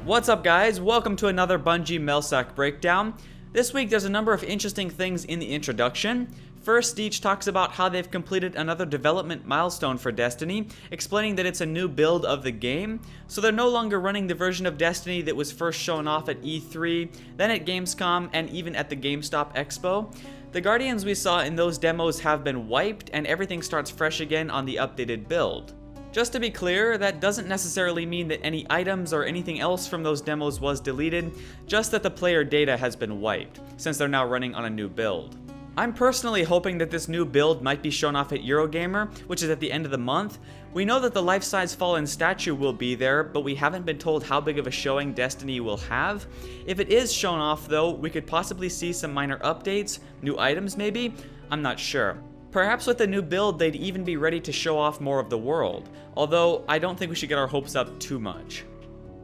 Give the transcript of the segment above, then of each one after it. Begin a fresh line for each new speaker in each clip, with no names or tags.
What's up guys, welcome to another Bungie Mail Sack Breakdown. This week there's a number of interesting things in the introduction. First, Deej talks about how they've completed another development milestone for Destiny, explaining that it's a new build of the game, so they're no longer running the version of Destiny that was first shown off at E3, then at Gamescom, and even at the GameStop Expo. The Guardians we saw in those demos have been wiped, and everything starts fresh again on the updated build. Just to be clear, that doesn't necessarily mean that any items or anything else from those demos was deleted, just that the player data has been wiped, since they're now running on a new build. I'm personally hoping that this new build might be shown off at Eurogamer, which is at the end of the month. We know that the life-size Fallen statue will be there, but we haven't been told how big of a showing Destiny will have. If it is shown off though, we could possibly see some minor updates, new items maybe? I'm not sure. Perhaps with the new build they'd even be ready to show off more of the world, although I don't think we should get our hopes up too much.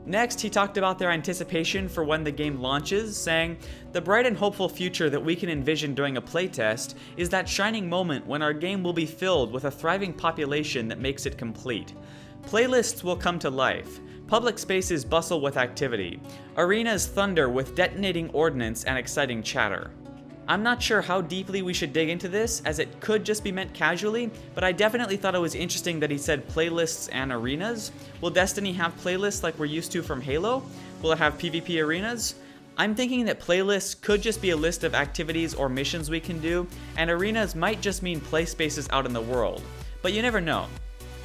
Next, he talked about their anticipation for when the game launches, saying, "The bright and hopeful future that we can envision during a playtest is that shining moment when our game will be filled with a thriving population that makes it complete. Playlists will come to life, public spaces bustle with activity, arenas thunder with detonating ordnance and exciting chatter." I'm not sure how deeply we should dig into this, as it could just be meant casually, but I definitely thought it was interesting that he said playlists and arenas. Will Destiny have playlists like we're used to from Halo? Will it have PvP arenas? I'm thinking that playlists could just be a list of activities or missions we can do, and arenas might just mean play spaces out in the world. But you never know.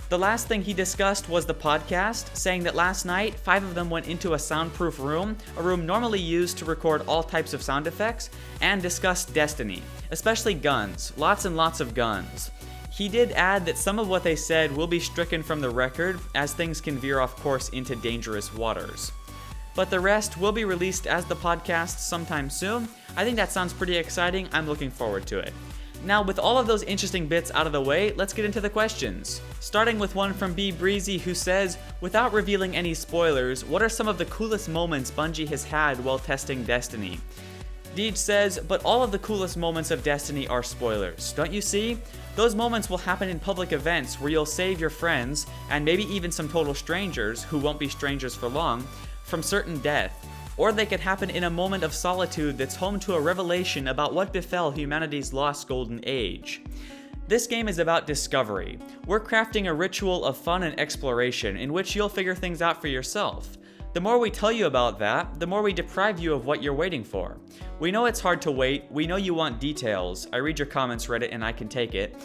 The last thing he discussed was the podcast, saying that last night, 5 of them went into a soundproof room, a room normally used to record all types of sound effects, and discussed Destiny, especially guns, lots and lots of guns. He did add that some of what they said will be stricken from the record, as things can veer off course into dangerous waters. But the rest will be released as the podcast sometime soon. I think that sounds pretty exciting, I'm looking forward to it. Now, with all of those interesting bits out of the way, let's get into the questions. Starting with one from B Breezy, who says, "Without revealing any spoilers, what are some of the coolest moments Bungie has had while testing Destiny?" Deej says, "But all of the coolest moments of Destiny are spoilers. Don't you see? Those moments will happen in public events where you'll save your friends, and maybe even some total strangers, who won't be strangers for long, from certain death. Or they could happen in a moment of solitude that's home to a revelation about what befell humanity's lost golden age. This game is about discovery. We're crafting a ritual of fun and exploration in which you'll figure things out for yourself. The more we tell you about that, the more we deprive you of what you're waiting for. We know it's hard to wait, we know you want details. I read your comments, Reddit, and I can take it.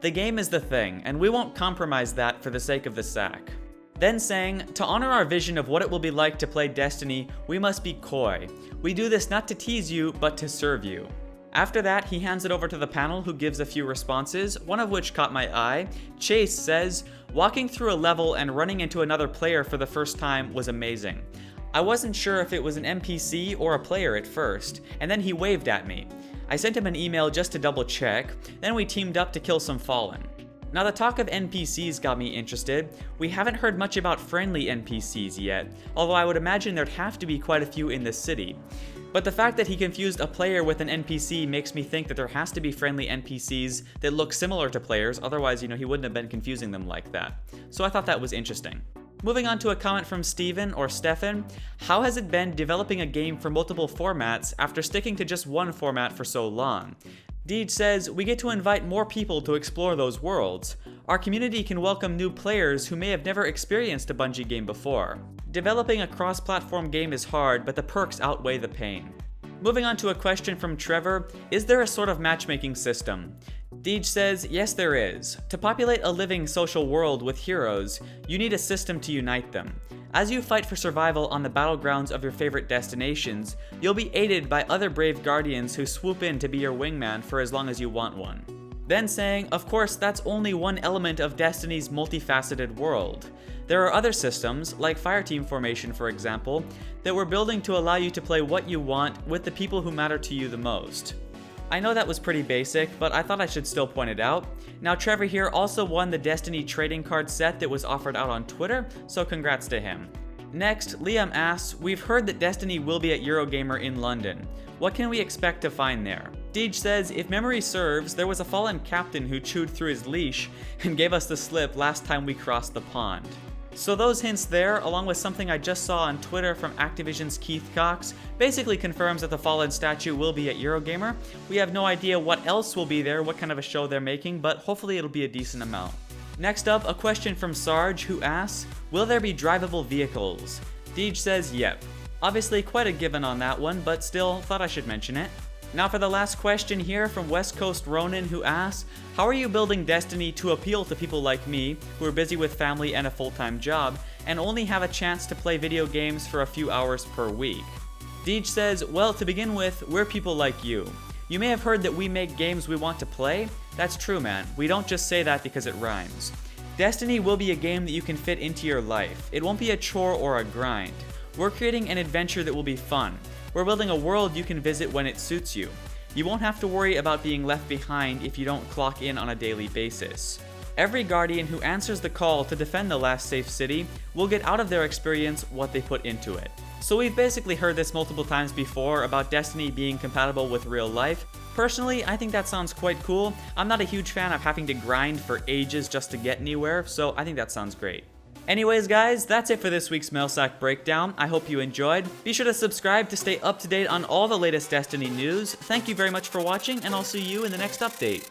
The game is the thing, and we won't compromise that for the sake of the sack." Then saying, "To honor our vision of what it will be like to play Destiny, we must be coy. We do this not to tease you, but to serve you." After that, he hands it over to the panel, who gives a few responses, one of which caught my eye. Chase says, "Walking through a level and running into another player for the first time was amazing. I wasn't sure if it was an NPC or a player at first, and then he waved at me. I sent him an email just to double check, then we teamed up to kill some Fallen." Now, the talk of NPCs got me interested. We haven't heard much about friendly NPCs yet, although I would imagine there'd have to be quite a few in this city. But the fact that he confused a player with an NPC makes me think that there has to be friendly NPCs that look similar to players, otherwise, he wouldn't have been confusing them like that. So I thought that was interesting. Moving on to a comment from Steven, or Stefan, "How has it been developing a game for multiple formats after sticking to just one format for so long?" Deej says, "We get to invite more people to explore those worlds. Our community can welcome new players who may have never experienced a Bungie game before. Developing a cross-platform game is hard, but the perks outweigh the pain." Moving on to a question from Trevor, "Is there a sort of matchmaking system?" Deej says, "Yes, there is. To populate a living social world with heroes, you need a system to unite them. As you fight for survival on the battlegrounds of your favorite destinations, you'll be aided by other brave guardians who swoop in to be your wingman for as long as you want one." Then saying, "Of course, that's only one element of Destiny's multifaceted world. There are other systems, like Fireteam Formation for example, that we're building to allow you to play what you want with the people who matter to you the most." I know that was pretty basic, but I thought I should still point it out. Now, Trevor here also won the Destiny trading card set that was offered out on Twitter, so congrats to him. Next, Liam asks, "We've heard that Destiny will be at Eurogamer in London. What can we expect to find there?" Deej says, "If memory serves, there was a fallen captain who chewed through his leash and gave us the slip last time we crossed the pond." So those hints there, along with something I just saw on Twitter from Activision's Keith Cox, basically confirms that the Fallen statue will be at Eurogamer. We have no idea what else will be there, what kind of a show they're making, but hopefully it'll be a decent amount. Next up, a question from Sarge, who asks, will there be drivable vehicles? Deej says yep. Obviously quite a given on that one, but still thought I should mention it. Now for the last question here from West Coast Ronin, who asks, how are you building Destiny to appeal to people like me, who are busy with family and a full-time job, and only have a chance to play video games for a few hours per week? Deej says, well, to begin with, we're people like you. You may have heard that we make games we want to play. That's true, man. We don't just say that because it rhymes. Destiny will be a game that you can fit into your life. It won't be a chore or a grind. We're creating an adventure that will be fun. We're building a world you can visit when it suits you. You won't have to worry about being left behind if you don't clock in on a daily basis. Every Guardian who answers the call to defend the last safe city will get out of their experience what they put into it. So we've basically heard this multiple times before about Destiny being compatible with real life. Personally, I think that sounds quite cool. I'm not a huge fan of having to grind for ages just to get anywhere, so I think that sounds great. Anyways guys, that's it for this week's Mail Sack Breakdown. I hope you enjoyed. Be sure to subscribe to stay up to date on all the latest Destiny news. Thank you very much for watching, and I'll see you in the next update.